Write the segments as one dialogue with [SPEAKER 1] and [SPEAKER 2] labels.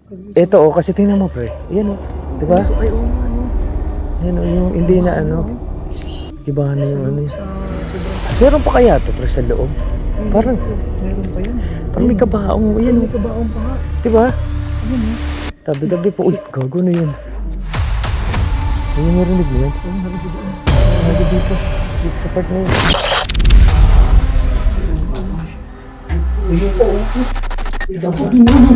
[SPEAKER 1] Ito oh, kasi tingnan mo pre. Yan oh. Diba?
[SPEAKER 2] Ay, oo nga, no.
[SPEAKER 1] Yan oh, yung hindi na ano. Iba na yung ano.
[SPEAKER 2] Sa sobrang
[SPEAKER 1] Meron pa kaya to pre sa loob? Parang,
[SPEAKER 2] meron pa yan.
[SPEAKER 1] parang may kabaong. Yan
[SPEAKER 2] May
[SPEAKER 1] oh.
[SPEAKER 2] kabaong pa nga.
[SPEAKER 1] Diba?
[SPEAKER 2] Ayun, no.
[SPEAKER 1] Tabi-tabi po. Uy, gago na yun. Ayun, narinig mo yan?
[SPEAKER 2] Oo, narinig ko doon.
[SPEAKER 1] Narinig dito. Dito sa part na yun.
[SPEAKER 2] Ayun po, oh. Dapat din mo, no.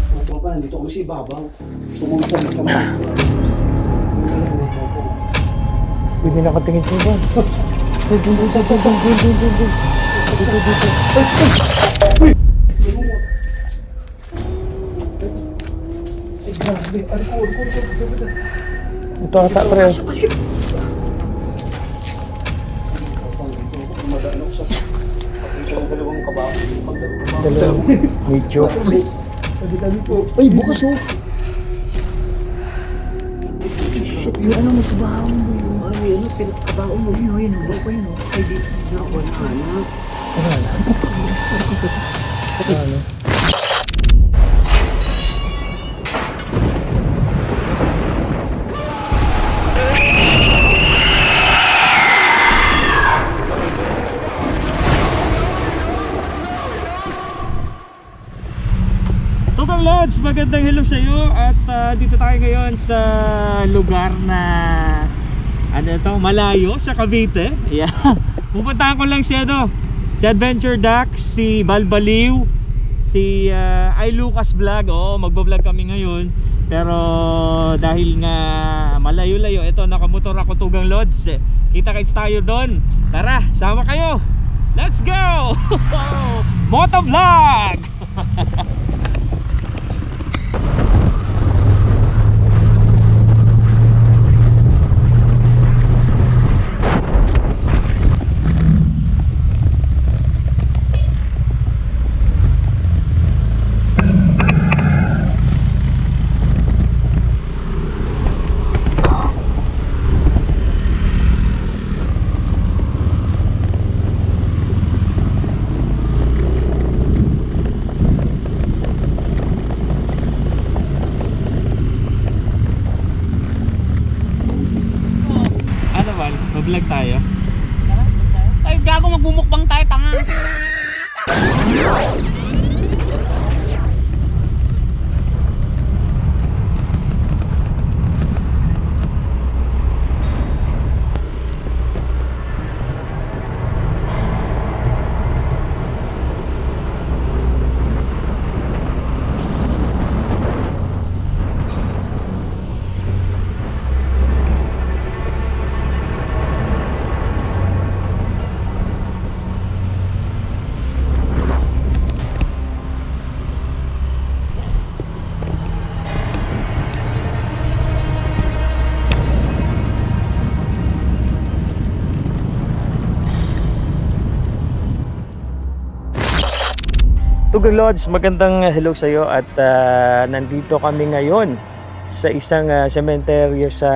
[SPEAKER 2] Opo pa, nandito kami sa ibabaw. Pumunta na kami.
[SPEAKER 1] Pwede nakatingin sa iba. Dito.
[SPEAKER 2] Ay, grabe. Arko.
[SPEAKER 1] Ito ata pre.
[SPEAKER 2] Pasikip.
[SPEAKER 1] Dalawang medyo.
[SPEAKER 2] Tabi-tabi po. Ay, bukas, oh. Shit, yung ano mo sa bahaw mo. Yung ano, yung pinakabaho mo. Yun, oh. Yun, oh. Ay, di. Ako na, anak.
[SPEAKER 1] Ano? Total Lods, magandang hello sa iyo at dito tayo ngayon sa lugar na ano ito, malayo sa Cavite. Yeah. Pupuntahan ko lang si si Adventure Duck, si Balbaliw, si I Lucas Vlog. Oo, magbo-vlog kami ngayon. Pero dahil nga malayo-layo, ito nakamotor ako Tugang Lods. Kita-kits tayo doon. Tara, sama kayo. Let's go! Moto Vlog! Vlog tayo.
[SPEAKER 3] Ay, gago, magbumukbang tayo, tanga.
[SPEAKER 1] Tugang Lods, magandang hello sa iyo at nandito kami ngayon sa isang sementeryo sa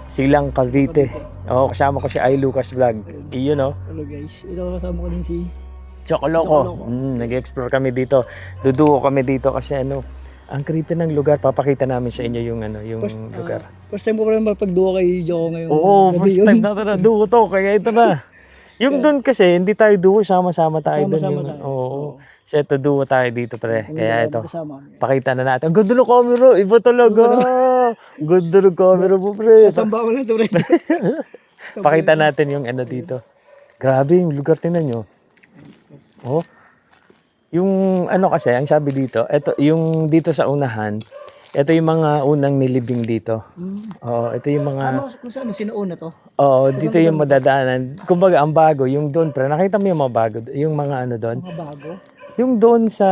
[SPEAKER 1] Silang, Cavite. Oo, kasama ko si I Lucas Vlog. Iyon oh.
[SPEAKER 2] Hello guys, ito kasama ko din si
[SPEAKER 1] Chocoloco. Nag-explore kami dito. Duduo kami dito kasi ang creepy ng lugar. Papakita namin sa inyo yung yung lugar.
[SPEAKER 2] First time ko pa rin mapagduwa kay Joko ngayon.
[SPEAKER 1] Oo,
[SPEAKER 2] gabi
[SPEAKER 1] first
[SPEAKER 2] yun.
[SPEAKER 1] time na duo to. Kaya ito na. Yung doon kasi, hindi tayo duo, sama-sama tayo doon.
[SPEAKER 2] Sama-sama
[SPEAKER 1] Yung,
[SPEAKER 2] tayo.
[SPEAKER 1] oo. So ito, duo tayo dito pre.
[SPEAKER 2] Hindi
[SPEAKER 1] Kaya
[SPEAKER 2] tayo
[SPEAKER 1] ito,
[SPEAKER 2] magkasama.
[SPEAKER 1] pakita na natin. Ang ganda ng camera, iba talaga. Ganda ng camera mo pre.
[SPEAKER 2] Nasamba ko lang ito rin.
[SPEAKER 1] Pakita natin yung dito. Grabe yung lugar, tingnan nyo. Oh. Yung kasi, ang sabi dito, ito, yung dito sa unahan, ito yung mga unang nilibing dito. Oo, ito yung mga...
[SPEAKER 2] Ano, kung saan, sinuuna to?
[SPEAKER 1] Oo, dito yung madadaanan. Kumbaga, ang bago, yung doon, pre. Nakita mo yung mga bago, yung mga doon?
[SPEAKER 2] Mga bago?
[SPEAKER 1] Yung doon sa,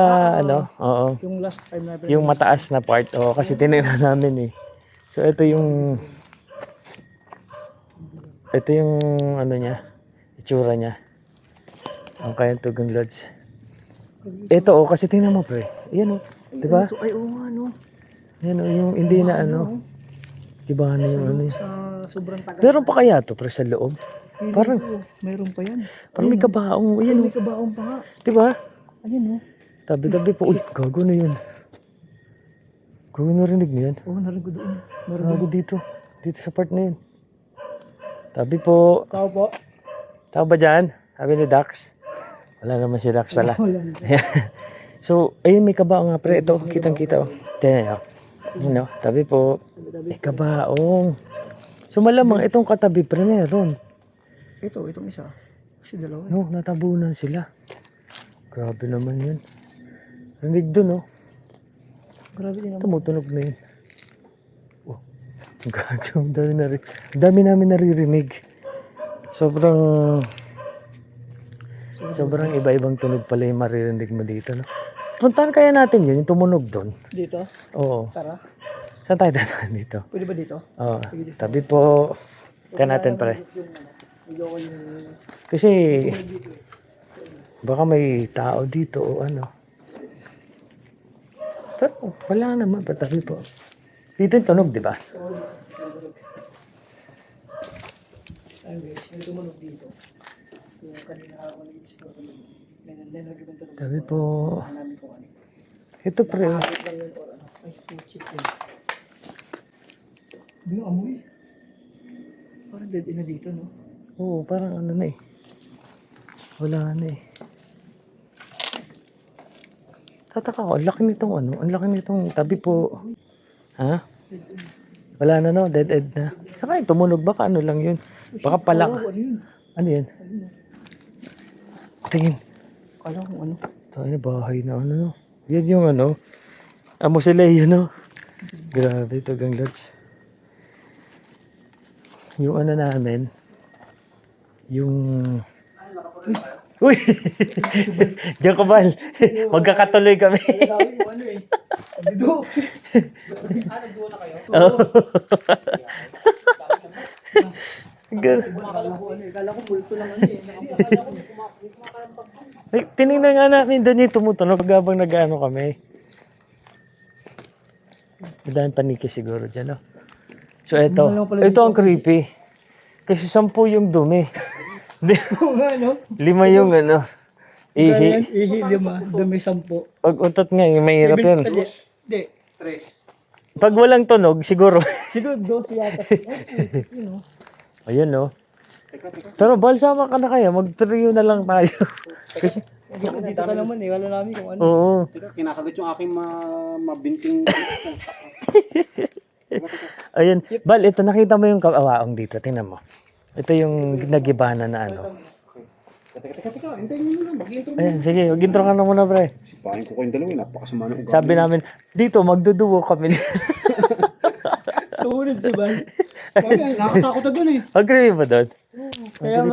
[SPEAKER 1] oo.
[SPEAKER 2] Yung last time na...
[SPEAKER 1] Yung mataas na part, oo, kasi tinignan namin eh. So, ito yung niya, itsura niya. Ang kayang Tugang Lods. Ito, kasi tingnan mo, pre. Yan, diba?
[SPEAKER 2] Ay, oo nga, no.
[SPEAKER 1] Yan, yung hindi na Iba na yung
[SPEAKER 2] Sa sobrang tagal.
[SPEAKER 1] Meron pa kaya to, pre, sa loob?
[SPEAKER 2] Parang, mayroon pa yan.
[SPEAKER 4] Parang may kabaong.
[SPEAKER 2] Ay,
[SPEAKER 4] Ayan,
[SPEAKER 2] may kabaong pa nga.
[SPEAKER 4] diba?
[SPEAKER 2] Ayun oh.
[SPEAKER 4] Tabi-tabi po. Uy, gago na yun. Gago narinig mo yan.
[SPEAKER 2] Oo, narinig ko doon.
[SPEAKER 4] Gago dito. Dito sa part na yun. Tabi po.
[SPEAKER 2] Tao po.
[SPEAKER 4] Tao ba dyan? Sabi ni Dax. Wala naman si Dax pala. So, ayun may kabaong nga. Pre, ito. Kitang-kita. Tingnan nyo. Yun o. Tabi po. May kabaong. So, malamang itong katabi pre meron.
[SPEAKER 2] Itong isa. Kasi dalawa.
[SPEAKER 4] No, natabunan sila. Grabe naman yun. Rinig dun, oh.
[SPEAKER 2] Grabe din naman.
[SPEAKER 4] Tumutunog na yun. Oh, gago. Dami namin naririnig. Sobrang iba-ibang tunog pala yung maririnig mo dito, no? Puntahan kaya natin yun, yung tumunog doon.
[SPEAKER 2] Dito?
[SPEAKER 4] Oo.
[SPEAKER 2] Tara.
[SPEAKER 4] Saan tayo dadaan dito?
[SPEAKER 2] Pwede ba dito?
[SPEAKER 4] Oo. Tabi po. Kaya natin pala. Kasi baka may tao dito o ano. Pero wala naman. Patabi po. Dito yung tunog, di ba?
[SPEAKER 2] Ayun guys, may tumunog dito. Yung kanina ako nag-i-store. May nag-ibang
[SPEAKER 4] Tabi po.
[SPEAKER 2] namin kung ano.
[SPEAKER 4] Ito pre.
[SPEAKER 2] Lang yun or ano. Ay, puchit yun. Hindi yung amoy. Parang dead end na dito, no?
[SPEAKER 4] Oo, parang ano na eh. Wala na eh. Tataka ko, ang laki nitong ano, ang laki nitong tabi po. Ha? Wala na no, dead end na. Saka yung tumunog, baka ano lang yun. Baka palak.
[SPEAKER 2] Oh, ano yun?
[SPEAKER 4] Ano yan? Tingin.
[SPEAKER 2] Kala kung ano.
[SPEAKER 4] Tayo na bahay na ano no. Yan yung ano. Amo sila yun no. Grabe ito gang lads. Yung ano namin. Yung... Uy! Diyan ka bal. Magkakatuloy kami.
[SPEAKER 2] Sabi mo ano eh. Dito. Nagduwa na kayo?
[SPEAKER 4] Oo.
[SPEAKER 2] Kala ko bulto lang ano eh.
[SPEAKER 4] Ay, tinignan nga namin doon yung tumutunog habang nag-ano kami. Dahil paniki siguro dyan, no? So, ito ang creepy. Kasi 10 yung dumi.
[SPEAKER 2] Ano?
[SPEAKER 4] 5 yung ano, ihi.
[SPEAKER 2] Ihi 5, dumi 10.
[SPEAKER 4] Pag utot nga, mahirap yun.
[SPEAKER 2] Hindi. 3.
[SPEAKER 4] Pag walang tunog, siguro.
[SPEAKER 2] Siguro 12 yata. Yun o.
[SPEAKER 4] Ayun, no? Pero, Bal, sama ka na kaya. Mag-trio na lang tayo. Kasi,
[SPEAKER 2] Dito ka naman eh. Wala namin kung ano.
[SPEAKER 4] oo.
[SPEAKER 3] Kinakagat yung aking mabinting.
[SPEAKER 4] Ayun. Bal, ito, nakita mo yung kawaong dito. Tingnan mo. Ito yung nagibana na ano.
[SPEAKER 3] Teka, hintayin nyo muna. Mag-intro.
[SPEAKER 4] Ayan, sige. Mag-intro ka na muna, pre.
[SPEAKER 3] Sipahin ko kayong dalawa. Napakasama ng ugali.
[SPEAKER 4] Sabi namin, dito, magduduo kami.
[SPEAKER 2] Sumunod si Bal.
[SPEAKER 3] Nakakatakot na dun eh.
[SPEAKER 4] Agree ba doon?
[SPEAKER 2] Kaya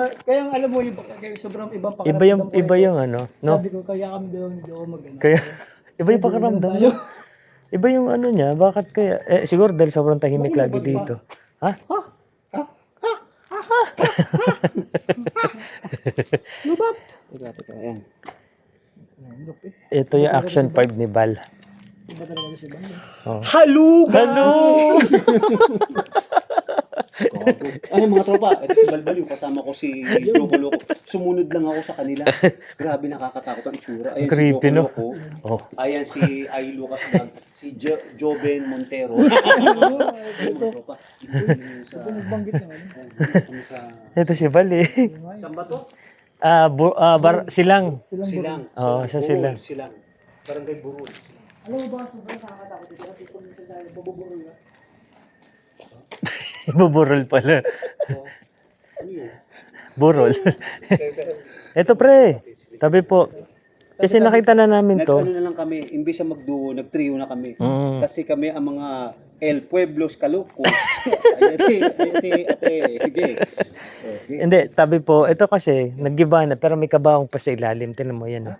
[SPEAKER 2] alam mo yung sobrang ibang
[SPEAKER 4] Iba yung ano, no?
[SPEAKER 2] Sabi ko, kaya kami daw hindi ako mag-ano.
[SPEAKER 4] Kaya, iba yung pakiramdam mo. Iba yung ano niya, bakit kaya? Siguro dahil sobrang tahimik lagi dito. Ha?
[SPEAKER 2] Lubat!
[SPEAKER 3] Teka, ayan.
[SPEAKER 4] Ito yung action 5 ni Bal.
[SPEAKER 2] Iba talaga si Bal.
[SPEAKER 4] Oh.
[SPEAKER 2] Haluga!
[SPEAKER 3] Ay mga tropa, ito si Balbal yung kasama ko si Joko Loco. Sumunod lang ako sa kanila. Grabe nakakatakot ang itsura. Ayan
[SPEAKER 4] Creepy,
[SPEAKER 3] si
[SPEAKER 4] no?
[SPEAKER 3] Joko Loco.
[SPEAKER 4] Oh.
[SPEAKER 3] Ayan si Ay Lucas Vlog. Si Joben Montero. Ayan mga tropa.
[SPEAKER 2] Nagbanggit na ano.
[SPEAKER 4] Ito si Bal eh.
[SPEAKER 3] Saan ba to?
[SPEAKER 4] Silang.
[SPEAKER 3] Silang.
[SPEAKER 4] Oo, sa Silang.
[SPEAKER 3] Silang. Barangay Burul.
[SPEAKER 2] Alam mo ba, sobrang nakakatakot ito. Kasi kung minsan tayo, babuburo na.
[SPEAKER 4] Buburol pala.
[SPEAKER 3] Ano yun?
[SPEAKER 4] Burol. Ito pre. Tabi po. Kasi nakita na namin to.
[SPEAKER 3] Nag-ano na lang kami, imbis na mag-duo, nag-trio na kami.
[SPEAKER 4] Mm.
[SPEAKER 3] Kasi kami ang mga El Pueblos Calocos. Ate.
[SPEAKER 4] Hindi, tabi po. Ito kasi, nag-iba na, pero may kabaong pa sa ilalim. Tinan mo yan. Oh.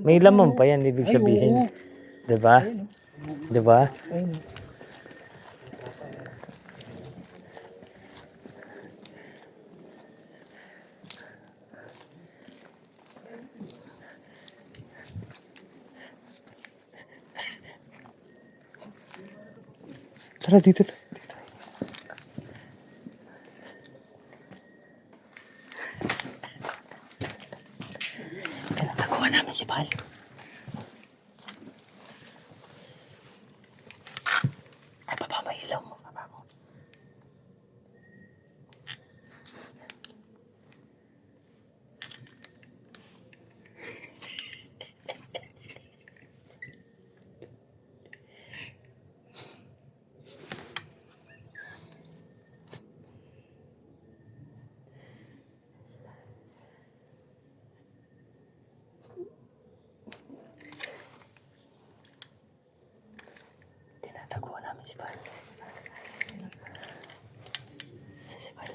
[SPEAKER 4] May laman pa yan, ibig sabihin. Diba? Diba? Tara dito. na si Pal. Ay, baba mo ilaw mo. Baba mo. Tinataguan namin si Pal. Si Pal.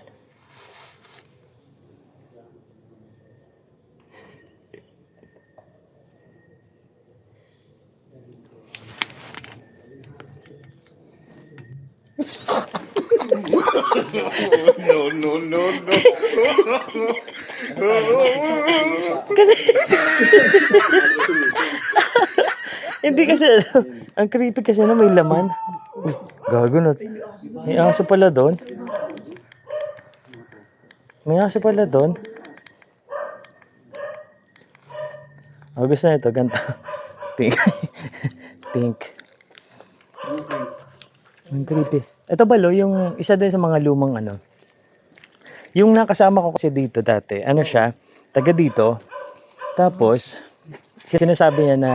[SPEAKER 4] Hindi kasi, ang creepy kasi na may laman. Uy, gago na. May aso pala doon. May aso pala doon. Oh, gusto na ito, ganito. Pink. Pink. Ang creepy. Ito balo, yung isa din sa mga lumang ano. Yung nakasama ko kasi dito dati, ano siya, taga dito. Tapos, sinasabi niya na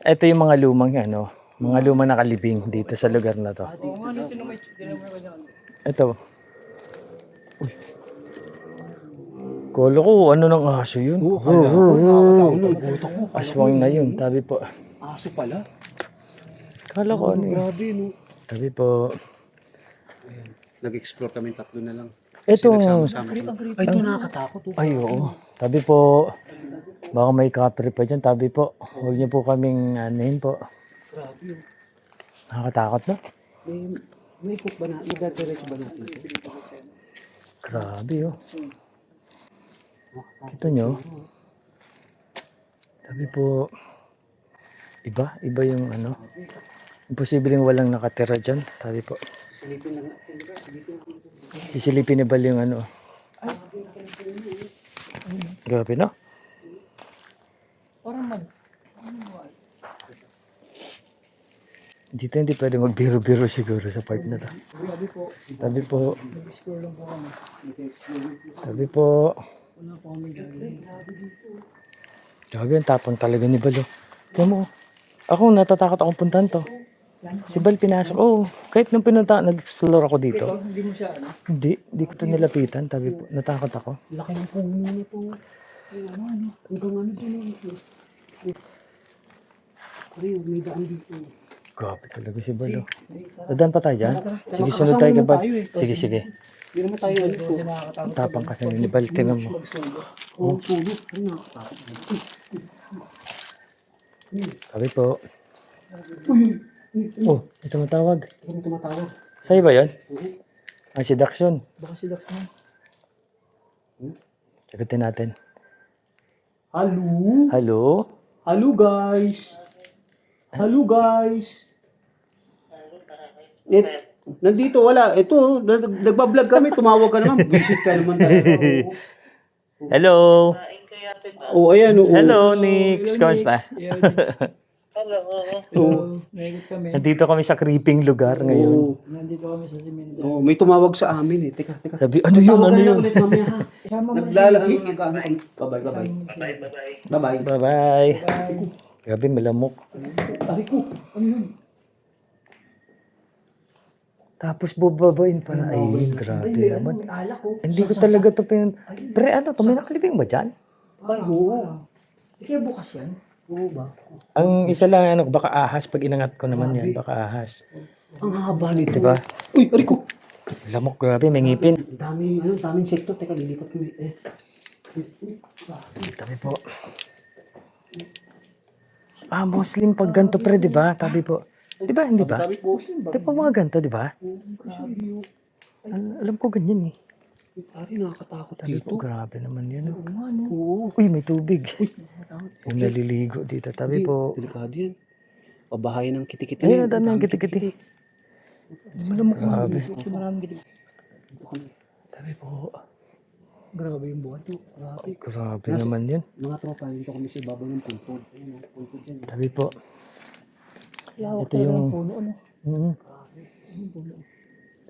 [SPEAKER 4] ito yung mga lumang ano, mga lumang nakalibing dito sa lugar na to. Ito. Uy. Kala ko ano ng aso yun? Aswang na yun, tabi po.
[SPEAKER 3] Aso pala.
[SPEAKER 4] Kala ko ano yun.
[SPEAKER 3] Grabe, no?
[SPEAKER 4] Tabi po.
[SPEAKER 3] Nag-explore kami tatlo na lang.
[SPEAKER 4] Ito.
[SPEAKER 3] Ay, ito nakakatakot. Oh.
[SPEAKER 4] Ay, oo. Tabi po. Baka may kapre pa dyan. Tabi po. Huwag niyo po kaming anuhin po.
[SPEAKER 3] Grabe.
[SPEAKER 4] Nakakatakot na.
[SPEAKER 3] May cook ba na? Idadiretso ba natin?
[SPEAKER 4] Grabe oh. Ito nyo. Tabi po. Iba yung ano. Imposibleng walang nakatira dyan. Tabi po.
[SPEAKER 3] Silipin na nga. Silipin na.
[SPEAKER 4] Isilipin ni Bal yung ano. Grabe no? Dito hindi pwede magbiro-biro siguro sa part na to. Tabi po. Tabi po. Grabe ang tapang talaga ni Bal. Tiyan mo. Ako natatakot akong puntahan to. Si Bal pinasok. Oo. Kahit nung nag-explore ako dito.
[SPEAKER 2] Hindi mo siya, ano?
[SPEAKER 4] Hindi ko to nilapitan. Tabi po. Natakot ako.
[SPEAKER 3] Laki ng puno nito. Ano? Hanggang ano din. Ay, may daan dito.
[SPEAKER 4] Grabe talaga si Bal. Dadaan pa tayo dyan? Sige, sunod tayo kay Bal. Sige, sige.
[SPEAKER 3] Hindi naman tayo.
[SPEAKER 4] Tapang kasi ni Bal. Tingnan mo.
[SPEAKER 3] Oo, puno. Ay, nakakatakot.
[SPEAKER 4] Sabi po.
[SPEAKER 3] Uy,
[SPEAKER 4] Oh, ito matawag.
[SPEAKER 3] ano tumatawag?
[SPEAKER 4] Sa'yo ba yun? Ang si Dax yun.
[SPEAKER 2] Baka si Dax na.
[SPEAKER 4] Sagutin natin.
[SPEAKER 3] Hello?
[SPEAKER 4] Hello?
[SPEAKER 3] Hello, guys. Hello, guys. Nandito, wala. Ito, nagbablog kami. Tumawag ka naman. Visit ka naman talaga.
[SPEAKER 4] Hello?
[SPEAKER 3] Oo, ayan. Oo.
[SPEAKER 4] Hello, Nix. Kamusta?
[SPEAKER 3] Oo.
[SPEAKER 2] Naikot kami.
[SPEAKER 4] Nandito kami sa creeping lugar ngayon.
[SPEAKER 2] Nandito kami sa simento.
[SPEAKER 3] Oo, may tumawag sa amin eh. Teka.
[SPEAKER 4] Sabi, ano yun? Ano yun?
[SPEAKER 3] Ulit mamaya ha.
[SPEAKER 2] Kasama mo
[SPEAKER 3] Naglalaan ng ano. Bye-bye. Bye-bye.
[SPEAKER 4] Bye-bye. Grabe, malamok.
[SPEAKER 3] Ari ko. Ano yun?
[SPEAKER 4] Tapos bubabain pa na. Ay, grabe naman.
[SPEAKER 2] alak ko.
[SPEAKER 4] Hindi ko talaga ito Pre, ano to? May nakalibing ba dyan?
[SPEAKER 3] Ay, oo.
[SPEAKER 2] Kaya bukas yan.
[SPEAKER 3] Oo ba?
[SPEAKER 4] Ang isa lang, ano, baka ahas. Pag inangat ko naman yan, baka ahas.
[SPEAKER 3] Ang haba nito.
[SPEAKER 4] Diba?
[SPEAKER 3] Uy, ari ko.
[SPEAKER 4] Lamok, grabe, may ngipin.
[SPEAKER 3] Daming sekto. Teka, lilipat ko eh.
[SPEAKER 4] Tabi po. Muslim pag ganito pre, di ba? Tabi po. Di ba? Hindi ba?
[SPEAKER 3] Sabi po.
[SPEAKER 4] Di ba mga ganito, di ba? Alam ko ganyan eh.
[SPEAKER 3] Ari, nakakatakot
[SPEAKER 4] Tabi
[SPEAKER 3] dito.
[SPEAKER 4] po, grabe naman yun.
[SPEAKER 3] Oo.
[SPEAKER 4] Uy, may tubig. May naliligo dito. Tabi po.
[SPEAKER 3] Delikado yan. Pabahayan ng kitikiti.
[SPEAKER 4] Ayun, ang dami ng kiti-kiti.
[SPEAKER 3] Malamok
[SPEAKER 4] Grabe.
[SPEAKER 2] Maraming gilid.
[SPEAKER 4] Tabi po.
[SPEAKER 2] Grabe yung buwan to. Grabe.
[SPEAKER 4] Grabe naman yun.
[SPEAKER 3] Mga tropa, dito kami sa ibabaw ng pulpod. Ayun, pulpod yan.
[SPEAKER 4] Tabi po.
[SPEAKER 2] Lawak
[SPEAKER 4] Ito
[SPEAKER 2] talaga
[SPEAKER 4] yung-
[SPEAKER 2] ng puno, ano?
[SPEAKER 4] Mm.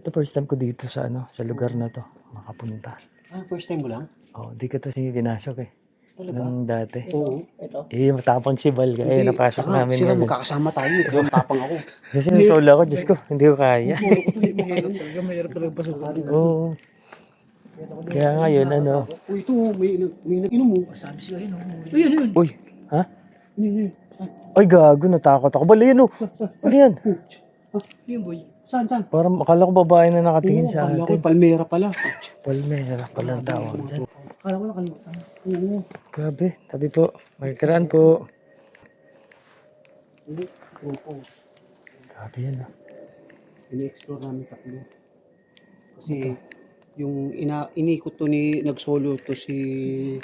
[SPEAKER 4] Ito first time ko dito sa sa lugar na to. Makapunta.
[SPEAKER 3] Ah, first time mo lang?
[SPEAKER 4] Oh, di ko to pinasok eh. Nung dati.
[SPEAKER 3] Oo.
[SPEAKER 2] Ito.
[SPEAKER 4] Matapang si Val. Eh, napasok namin
[SPEAKER 3] Sila
[SPEAKER 4] ngayon.
[SPEAKER 3] magkakasama tayo. Yung tapang ako.
[SPEAKER 4] Kasi nung solo ako, Diyos ko, hindi ko kaya.
[SPEAKER 2] Mahirap talaga pasukan.
[SPEAKER 4] Oo. Kaya ngayon,
[SPEAKER 3] Uy, ito, may nag-inom mo.
[SPEAKER 2] Sabi sila yun, oh.
[SPEAKER 3] Ayun.
[SPEAKER 4] Uy, ha? Ay, gago, natakot ako. Bali yan, oh. Bali yan.
[SPEAKER 2] Yung boy.
[SPEAKER 3] Saan?
[SPEAKER 4] Parang akala ko babae na nakatingin sa
[SPEAKER 3] Akala ko,
[SPEAKER 4] atin.
[SPEAKER 3] Palmera pala.
[SPEAKER 4] Palmera pala ang tawag dyan.
[SPEAKER 2] Kala ko nakalimutan.
[SPEAKER 3] Oo.
[SPEAKER 4] Grabe, tabi po. Magkaraan po.
[SPEAKER 3] Oo.
[SPEAKER 4] Grabe yan, ah.
[SPEAKER 3] Ini-explore namin tatlo. Kasi yung inikot to nagsolo to si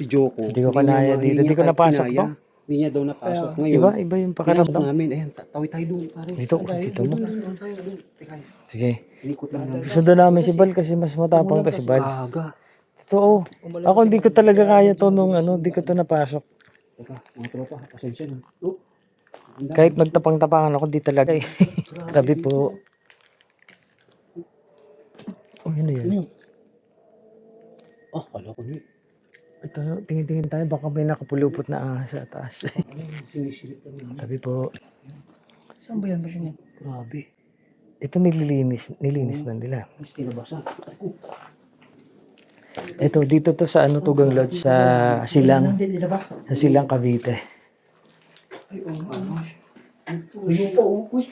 [SPEAKER 3] Joko.
[SPEAKER 4] Hindi ko kanaya dito. Hindi ko napasok to.
[SPEAKER 3] Hindi niya daw napasok. Ngayon,
[SPEAKER 4] Iba yung
[SPEAKER 3] pinasok
[SPEAKER 4] pakiramdam.
[SPEAKER 3] namin. Ayan, tawid tayo doon, pare.
[SPEAKER 4] Dito, dito mo.
[SPEAKER 3] Doon tayo, doon. Teka,
[SPEAKER 4] Sige.
[SPEAKER 3] inikot lang namin.
[SPEAKER 4] Sundan namin si Bal kasi mas matapang to si Bal.
[SPEAKER 3] Kaga.
[SPEAKER 4] Totoo. Ako hindi ko talaga kaya to nung hindi ko to napasok.
[SPEAKER 3] Teka, mga tropa, pasensya na. Oh, ang dami.
[SPEAKER 4] Kahit magtapang-tapangan ako, di talaga eh. Tabi po. Oh, ano yun?
[SPEAKER 3] Oh, kala ko niyo.
[SPEAKER 4] Ito, tingin-tingin tayo. Baka may nakapulupot na ahas sa taas.
[SPEAKER 3] Ano yung sinisilip lang namin?
[SPEAKER 4] Tabi po.
[SPEAKER 2] Saan ba yan? Ba yan?
[SPEAKER 3] Grabe.
[SPEAKER 4] Ito nilinis na nila.
[SPEAKER 3] Mas tinabasa. Ako.
[SPEAKER 4] Ito, dito to sa Tugang Lodge sa Silang.
[SPEAKER 2] Hindi ba?
[SPEAKER 4] Sa Silang, Cavite.
[SPEAKER 3] Ay, oh, ano? Ayun pa, oh. Uy.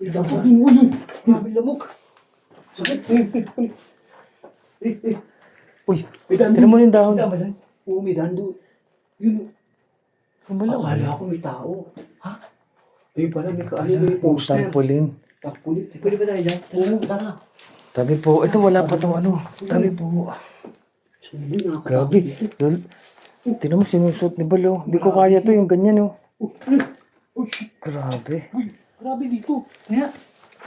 [SPEAKER 3] Dapat din mo yun.
[SPEAKER 2] Grabe lamok.
[SPEAKER 3] Sakit. Uy, may daan
[SPEAKER 4] Tira mo yung dahon.
[SPEAKER 2] Tama dyan.
[SPEAKER 3] Oo, may daan doon. Yun.
[SPEAKER 4] Ang bala.
[SPEAKER 3] Akala ko may tao. Ha? Ayun pala, may poster.
[SPEAKER 4] Tarpaulin.
[SPEAKER 3] Tarpaulin.
[SPEAKER 2] Pwede ba tayo dyan?
[SPEAKER 3] Oo, tara.
[SPEAKER 4] Tabi po. Ito, wala pa tong Tabi po.
[SPEAKER 3] Sabi, nakakatakot
[SPEAKER 4] Grabe.
[SPEAKER 3] dito.
[SPEAKER 4] Lol. Tinan mo, sinusot ni Bal, oh. Hindi ko kaya to, yung ganyan, oh.
[SPEAKER 3] Oh, shit.
[SPEAKER 4] Grabe.
[SPEAKER 3] Uy, grabe dito.
[SPEAKER 2] Kaya.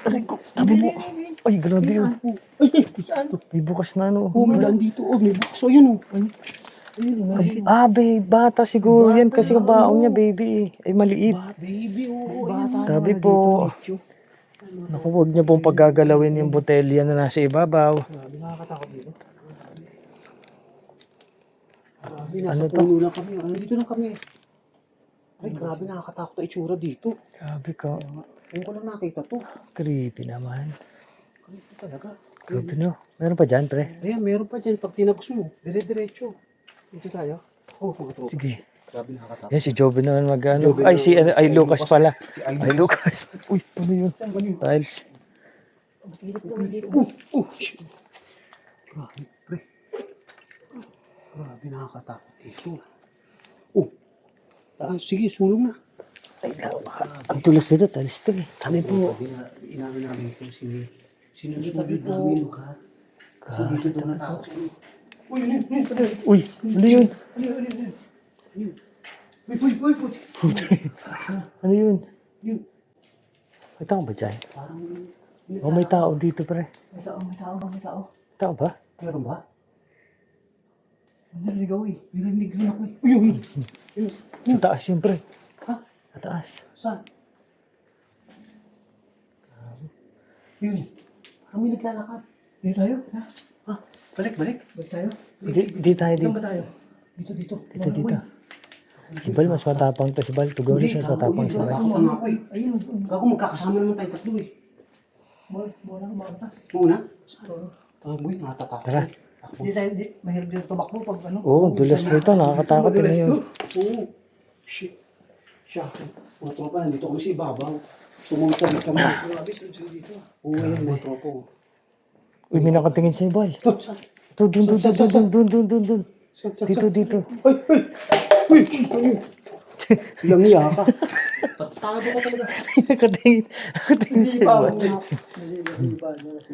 [SPEAKER 4] Aray ko, tabi mo. Ay, grabe, oh.
[SPEAKER 3] Ay,
[SPEAKER 4] May bukas na,
[SPEAKER 3] oh, may daan dito. Oh, may bukas. Oh, yun, oh.
[SPEAKER 4] Babe, bata siguro yan kasi ang baong niya, baby. Ay, maliit.
[SPEAKER 3] Baby, oh.
[SPEAKER 4] Tabi po. Naku, huwag niya pong paggagalawin yung botelya na nasa ibabaw.
[SPEAKER 3] Grabe, nakakatakot dito. Grabe,
[SPEAKER 4] Ano
[SPEAKER 3] nasa
[SPEAKER 4] to?
[SPEAKER 3] puno lang kami. Dito lang kami. Ay, grabe, nakakatakot ang itsura dito.
[SPEAKER 4] Grabe ka.
[SPEAKER 3] Ngayon ko lang nakita to.
[SPEAKER 4] Creepy naman.
[SPEAKER 3] Ito talaga.
[SPEAKER 4] Grabe, no? Meron pa dyan, pre?
[SPEAKER 3] Ayan, meron pa dyan. Pag tinagos mo, dire-diretso. Dito tayo. Oh, mga tropa.
[SPEAKER 4] Sige.
[SPEAKER 3] Grabe, nakakatakot.
[SPEAKER 4] Yan, si Joby naman
[SPEAKER 3] Joby
[SPEAKER 4] Ay,
[SPEAKER 3] naman.
[SPEAKER 4] ay, Lucas pala.
[SPEAKER 3] Si
[SPEAKER 4] Ay, Lucas. Uy, ano yun? Tiles.
[SPEAKER 3] Shit. Grabe, pre. Grabe, nakakatakot dito. Oh. Sige, sulong na.
[SPEAKER 4] Ay, ang tulas nito, tiles to eh.
[SPEAKER 3] Sabi po, inaano namin po sinusunod namin yung lugar. Kasi dito ito natakot.
[SPEAKER 4] Uy, ano yun?
[SPEAKER 3] Uy.
[SPEAKER 4] Ano yun?
[SPEAKER 3] Yun.
[SPEAKER 4] May tao ba dyan?
[SPEAKER 3] Parang,
[SPEAKER 4] O may tao dito, pre.
[SPEAKER 2] May tao.
[SPEAKER 4] Tao ba?
[SPEAKER 3] meron ba?
[SPEAKER 2] Naligaw eh.
[SPEAKER 3] Narinig rin ako. Uy.
[SPEAKER 4] Sa taas yun, pre.
[SPEAKER 3] Ha?
[SPEAKER 4] Sa taas.
[SPEAKER 3] Saan? Yun. Parang may naglalakad.
[SPEAKER 2] Dito tayo?
[SPEAKER 3] Ha? Balik.
[SPEAKER 2] Balik tayo?
[SPEAKER 4] Di tayo
[SPEAKER 2] Saan
[SPEAKER 4] dito.
[SPEAKER 2] ba tayo?
[SPEAKER 3] Dito.
[SPEAKER 4] Dito. Si Bal, mas matapang to. Si Bal, Tugang Lodge, mas matapang si Bal.
[SPEAKER 3] Takot na ako eh.
[SPEAKER 2] Ayun.
[SPEAKER 3] Gago, magkakasama naman tayo tatlo eh.
[SPEAKER 2] Mula ka makakita.
[SPEAKER 3] Muna? Boy, nakatatakot.
[SPEAKER 4] Tara.
[SPEAKER 2] Hindi tayo, mahirap dito tumakbo pag ano.
[SPEAKER 4] Oo, dulas nito. Nakakatakot din yun.
[SPEAKER 3] Oo. Shit. Siya. Mga tropa, nandito kami sa ibabaw. Tumungtawid kami. Grabe, sunod dito. Oo, ayun, mga tropa.
[SPEAKER 4] Uy, may nakatingin sa'yo, Bal.
[SPEAKER 3] Saan?
[SPEAKER 4] Ito, dun. Dito.
[SPEAKER 3] Uy, ayun. Ilang niya ka. Tatado ka talaga.
[SPEAKER 4] Nakatingin sa'yo, Bal.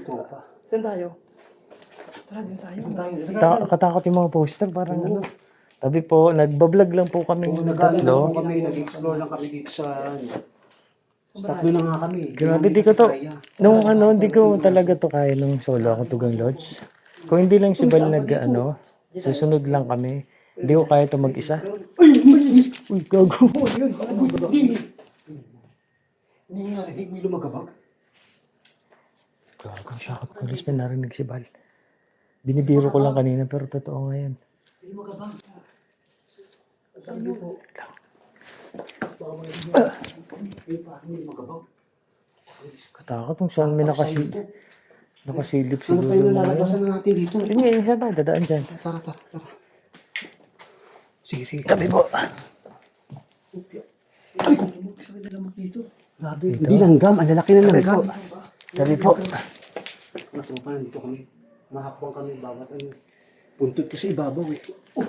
[SPEAKER 3] Tropa.
[SPEAKER 2] Saan tayo? Tara, din tayo.
[SPEAKER 3] Tayo.
[SPEAKER 4] Katakot yung mga poster. Parang ano. Sabi po, nagbablog lang po kami ng tatlo.
[SPEAKER 3] Kami, nag-explore lang kami dito sa... Tatlo na nga kami.
[SPEAKER 4] Grabe, di ko to. Nung hindi ko talaga to kaya nung solo ako Tugang Lodge. Kung hindi lang si Bal Susunod lang kami. Hindi ko kaya ito mag-isa. Uy, gago.
[SPEAKER 3] Hindi nga narinig, may lumagabag.
[SPEAKER 4] Gago, ang takot ko. Alis may narinig si Bal. Binibiro ko lang kanina pero totoo nga yan.
[SPEAKER 3] May lumagabag. May lumagabag.
[SPEAKER 4] Katakot kung saan may nakasilip
[SPEAKER 3] Ano
[SPEAKER 4] siguro.
[SPEAKER 3] pa yung nalalabasan na natin dito?
[SPEAKER 4] Sige, saan tayo dadaan dyan?
[SPEAKER 3] Tara. Sige.
[SPEAKER 4] Tabi po.
[SPEAKER 3] Ay, kung sakit na lamang dito. Grabe. Hindi langgam, ang lalaki na langgam.
[SPEAKER 4] Tabi po.
[SPEAKER 3] Mga tropa, nandito kami. Mahakbang kami, bawat ano. Puntod ko sa ibabaw eh. Oh,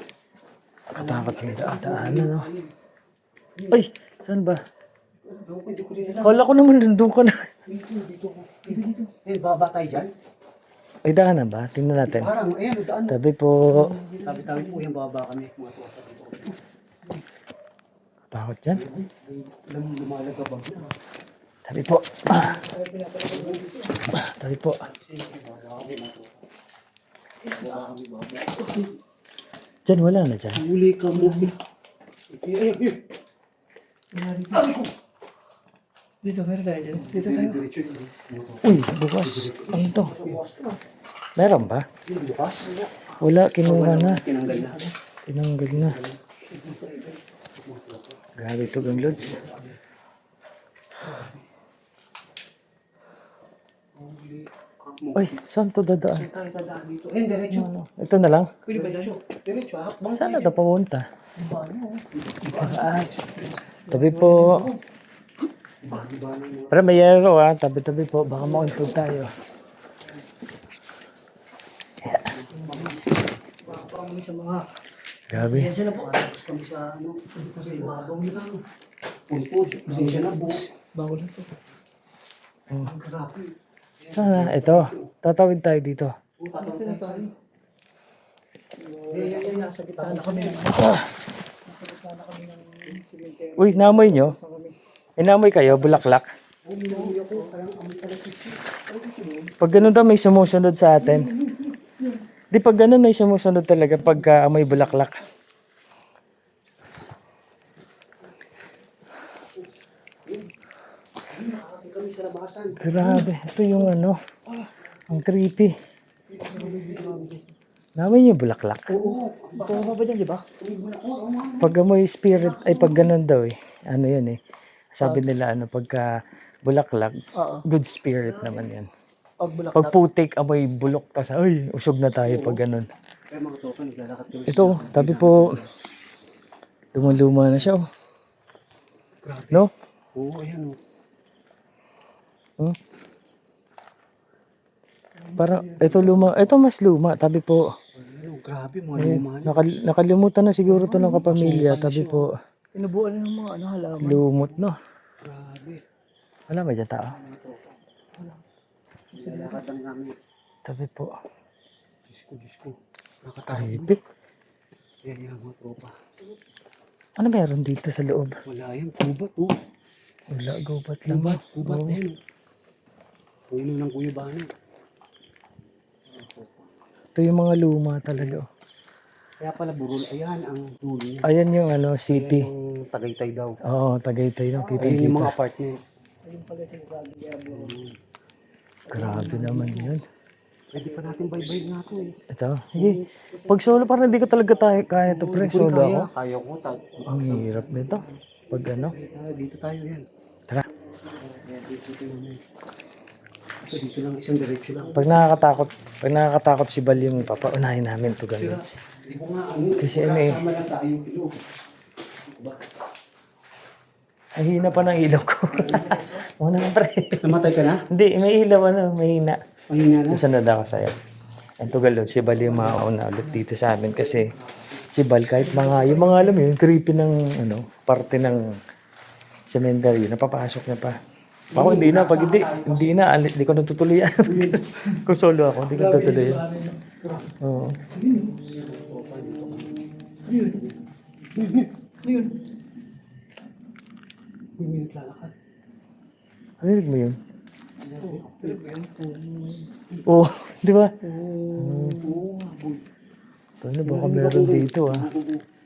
[SPEAKER 4] Katakot yung daan, no? Ay, saan ba?
[SPEAKER 3] hindi ko rin alam.
[SPEAKER 4] Kala ko naman nandun ka na.
[SPEAKER 3] Dito. Eh, baba tayo dyan.
[SPEAKER 4] Ay, daanan ba? Tingnan natin.
[SPEAKER 3] Parang, ayan, daan.
[SPEAKER 4] Tabi po.
[SPEAKER 3] Tabi-tabi po yung baba kami. Mga tropa dito.
[SPEAKER 4] Katakot dyan.
[SPEAKER 3] Alam mo, lumalagabag na.
[SPEAKER 4] Tabi po. Tabi po. Dyan, wala na dyan.
[SPEAKER 3] Huli ka mo. Ayun.
[SPEAKER 2] Dito, meron tayo dyan. Dito tayo.
[SPEAKER 3] Diretso yun.
[SPEAKER 4] Uy, bukas. Ano to? Meron ba?
[SPEAKER 3] Bukas.
[SPEAKER 4] Wala, kinuha na.
[SPEAKER 3] Tinanggal na.
[SPEAKER 4] Tinanggal na. Grabe ito, gang lods. Uy, saan to dadaan?
[SPEAKER 3] Tayo dadaan dito. Eh, diretso.
[SPEAKER 4] Ito na lang?
[SPEAKER 3] Pwede ba diretso? Diretso, hakbang
[SPEAKER 4] Saan
[SPEAKER 3] tayo.
[SPEAKER 4] na ito papunta? Tabi po. Pero may yero ah. Tabi-tabi po. Baka makuntog tayo.
[SPEAKER 2] Kami sa mga...
[SPEAKER 4] Grabe.
[SPEAKER 3] Pasensya na po. Tapos kami sa ano, sa ibabaw nila. Puntod. Pasensya na po.
[SPEAKER 2] Bago lang to.
[SPEAKER 3] Ang grabe.
[SPEAKER 4] Saan na? Ito. Tatawid tayo dito.
[SPEAKER 3] Tapos na tayo.
[SPEAKER 2] Nasa gitna na kami.
[SPEAKER 4] Uy, namoy nyo? Inamoy kayo? Bulaklak? Pag ganun daw may sumusunod sa atin. Di pag ganun may sumusunod talaga pag amoy bulaklak. Grabe. Ito yung ano. Ang creepy. Namoy nyo bulaklak?
[SPEAKER 2] Ito ba dyan, di ba?
[SPEAKER 4] Pag amoy spirit, ay pag ganun daw eh. Ano yun eh. Sabi nila ano, pagka bulaklak,
[SPEAKER 2] Oo.
[SPEAKER 4] good spirit naman yan.
[SPEAKER 2] Pag bulak
[SPEAKER 4] Pag putik, amoy bulok, tas ay, usog na tayo pag ganun.
[SPEAKER 3] Kaya mga tropa, naglalakad kami.
[SPEAKER 4] Ito, tabi po, lumaluma na siya oh. No?
[SPEAKER 3] Oo, ayan o.
[SPEAKER 4] Hmm? Parang, ito luma, ito mas luma, tabi po.
[SPEAKER 3] Ayan o, grabe mga
[SPEAKER 4] Eh,
[SPEAKER 3] lumahan.
[SPEAKER 4] nakalimutan na siguro to ng kapamilya, tabi po.
[SPEAKER 2] Inubuan ng mga ano, halaman.
[SPEAKER 4] Lumot no.
[SPEAKER 3] Grabe.
[SPEAKER 4] Wala ba dyan tao?
[SPEAKER 3] Naglalakad lang namin.
[SPEAKER 4] Tabi po.
[SPEAKER 3] Diyos ko. Nakatakot.
[SPEAKER 4] Creepy.
[SPEAKER 3] Ayan yan mga tropa.
[SPEAKER 4] Ano meron dito sa loob?
[SPEAKER 3] Wala yan, kubat o.
[SPEAKER 4] Wala, gubat lang.
[SPEAKER 3] Kubat
[SPEAKER 4] Oo.
[SPEAKER 3] na yan o. Puno ng kuyubahan.
[SPEAKER 4] Ito yung mga luma talaga oh.
[SPEAKER 3] Kaya pala burol, ayan ang dulo niya.
[SPEAKER 4] Ayan yung ano, city.
[SPEAKER 3] Yung Tagaytay daw.
[SPEAKER 4] Oo, Tagaytay lang.
[SPEAKER 3] Ayun yung mga
[SPEAKER 4] Kita-kita.
[SPEAKER 3] apartment.
[SPEAKER 4] Grabe naman yun.
[SPEAKER 3] Pwede pa natin baybayin natin eh.
[SPEAKER 4] Ito. Sige. Pag solo parang hindi ko talaga tayo kaya ito pre. Solo ako.
[SPEAKER 3] Kaya ko.
[SPEAKER 4] Ang hirap nito. Pag ano.
[SPEAKER 3] Dito tayo yan.
[SPEAKER 4] Tara.
[SPEAKER 3] Dito lang, isang diretso lang.
[SPEAKER 4] Pag nakakatakot si Bal yung papaunahin namin to guys.
[SPEAKER 3] Hindi ko nga ano.
[SPEAKER 4] Kasi ano eh.
[SPEAKER 3] Kasama lang tayo.
[SPEAKER 4] Ang hina pa ng ilaw ko. Muna nga pre.
[SPEAKER 3] Namatay ka na?
[SPEAKER 4] Hindi, may ilaw ano, mahina.
[SPEAKER 3] Ayun nga na.
[SPEAKER 4] Sunod ako sa'yo. Ang tugal si Bal yung mauna ulit dito sa amin kasi si Bal kahit mga, yung mga alam mo yung creepy ng ano, parte ng cemetery, napapasok na pa. Ako hindi na, pag hindi na, hindi ko natutuloy yan. Kung solo ako, hindi ko natutuloy yan. Oo.
[SPEAKER 2] Ayun.
[SPEAKER 3] May naglalakad.
[SPEAKER 4] Narinig mo yun? Oo, di ba?
[SPEAKER 3] Oo.
[SPEAKER 4] Ano baka meron dito ah.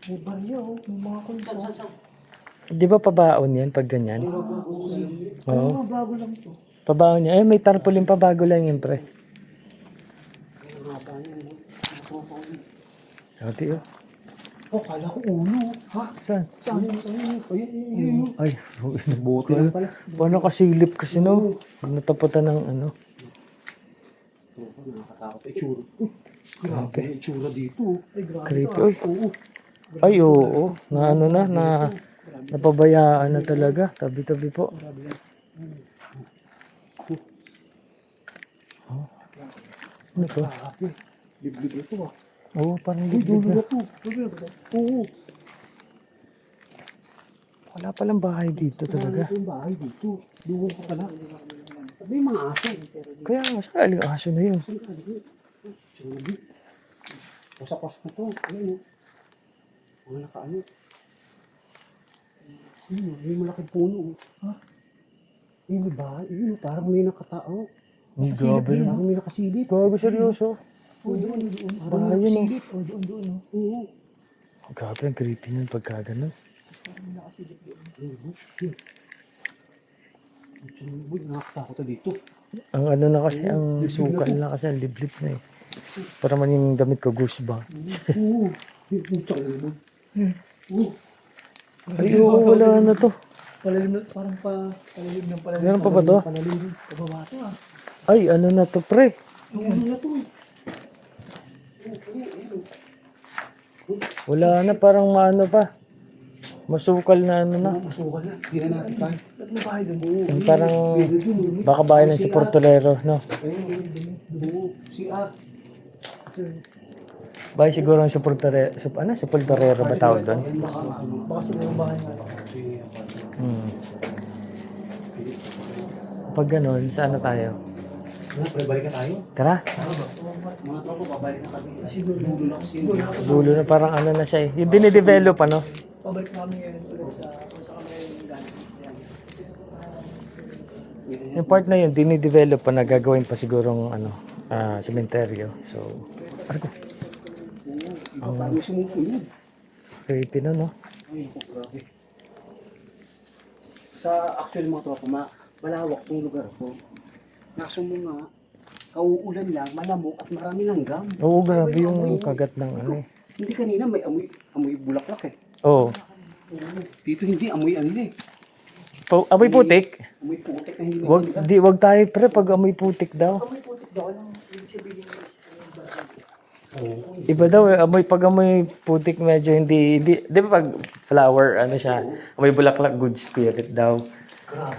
[SPEAKER 2] May barya oh. May mga kulsa.
[SPEAKER 4] Di ba pabaon yan pag ganyan?
[SPEAKER 2] Ano
[SPEAKER 4] Oo.
[SPEAKER 2] ba, bago lang to.
[SPEAKER 4] Pabaon yan. Ay, may tarpaulin pa bago lang yan, pre. Ate, oh.
[SPEAKER 2] Oh, kala ko uno. Ha?
[SPEAKER 4] Saan?
[SPEAKER 2] Saan? Ayun.
[SPEAKER 4] Ay,
[SPEAKER 3] Buti lang pala.
[SPEAKER 4] paano kasilip kasi no? Natapatan ng ano.
[SPEAKER 3] Nakakatakot ang itsura.
[SPEAKER 4] Grabe.
[SPEAKER 3] Ang itsura dito.
[SPEAKER 2] Ay, grabe.
[SPEAKER 4] Creepy. Ay, oo. Na ano na, napabayaan na talaga. Tabi-tabi po. Oh. Ano to?
[SPEAKER 3] Liblib ito ah.
[SPEAKER 4] Oo, parang liblib na.
[SPEAKER 3] Oo.
[SPEAKER 4] Wala palang bahay dito talaga.
[SPEAKER 3] Ito yung bahay dito. Duwag ko pala. May mga aso.
[SPEAKER 4] Kaya nga, sa aling aso na yun.
[SPEAKER 3] Sabi. Pasapas ko to. Ayun oh. Mga nakaano. Ayun oh. May malaking puno oh. Ha? Ayun may bahay. Ayun oh. Parang may nakatao.
[SPEAKER 4] Ay, grabe na.
[SPEAKER 3] Parang may nakasilip.
[SPEAKER 4] Gago, seryoso.
[SPEAKER 2] Oh, doon.
[SPEAKER 4] Bahay yun, oh.
[SPEAKER 2] Oh, doon.
[SPEAKER 3] Oo.
[SPEAKER 4] Grabe, ang creepy nun pagka ganun.
[SPEAKER 3] Uy, nakakatakot na dito.
[SPEAKER 4] Ang ano na kasi, ang sukal na kasi, ang liblib na eh. Para man yung damit ko, goosebump.
[SPEAKER 3] Oo. Yung tsaka naman. Oo.
[SPEAKER 4] Ay, oo, wala na to.
[SPEAKER 2] Palalim na, parang palalim ng palalim.
[SPEAKER 4] Meron pa ba to?
[SPEAKER 2] Palalim. Pababa to ah.
[SPEAKER 4] Ay, ano na to, pre?
[SPEAKER 3] Yung ano na to eh.
[SPEAKER 4] Wala na, parang maano pa. Masukal na ano na.
[SPEAKER 3] Masukal na. Hindi na natin tayo.
[SPEAKER 2] Ba't may bahay doon?
[SPEAKER 3] Oo.
[SPEAKER 4] Yung parang,
[SPEAKER 3] Ayun.
[SPEAKER 4] baka bahay ng si Portolero, no?
[SPEAKER 3] Oo. Si At.
[SPEAKER 4] Bahay siguro ng si Portolero, ano? Si Portolero ba tawag doon?
[SPEAKER 2] Baka siguro bahay nga.
[SPEAKER 4] Hmm. Pag ganun, saan na tayo?
[SPEAKER 3] Balik ka tayo.
[SPEAKER 4] Tara,
[SPEAKER 3] Mga tropa, babalik na kami. Siguro. Dulo na kasi.
[SPEAKER 4] dulo na parang ano na siya eh. Yung dinidevelop, ano?
[SPEAKER 2] Pabalik namin ngayon ulit sa kung saan kami galing.
[SPEAKER 4] Yung part na yun, dinidevelop pa na gagawin pa sigurong ano, sementeryo. So,
[SPEAKER 3] Iba pa yung sumusunod.
[SPEAKER 4] creepy na, no?
[SPEAKER 3] Ay, naku, grabe. Sa actual mga tropa, malawak tong lugar ko. Kaso mo nga, kauulan lang, malamok at marami langgam.
[SPEAKER 4] Oo, grabe yung kagat ng ano eh.
[SPEAKER 3] Hindi kanina may amoy bulaklak eh.
[SPEAKER 4] Oo.
[SPEAKER 3] Dito hindi, amoy ano eh.
[SPEAKER 4] Amoy putik?
[SPEAKER 3] Amoy putik na hindi
[SPEAKER 4] Wag tayo pre pag amoy putik daw.
[SPEAKER 2] May putik daw. Anong ibig sabihin ng
[SPEAKER 4] Iba daw eh, pag amoy putik medyo hindi, di ba pag flower, ano siya, amoy bulaklak, good spirit daw.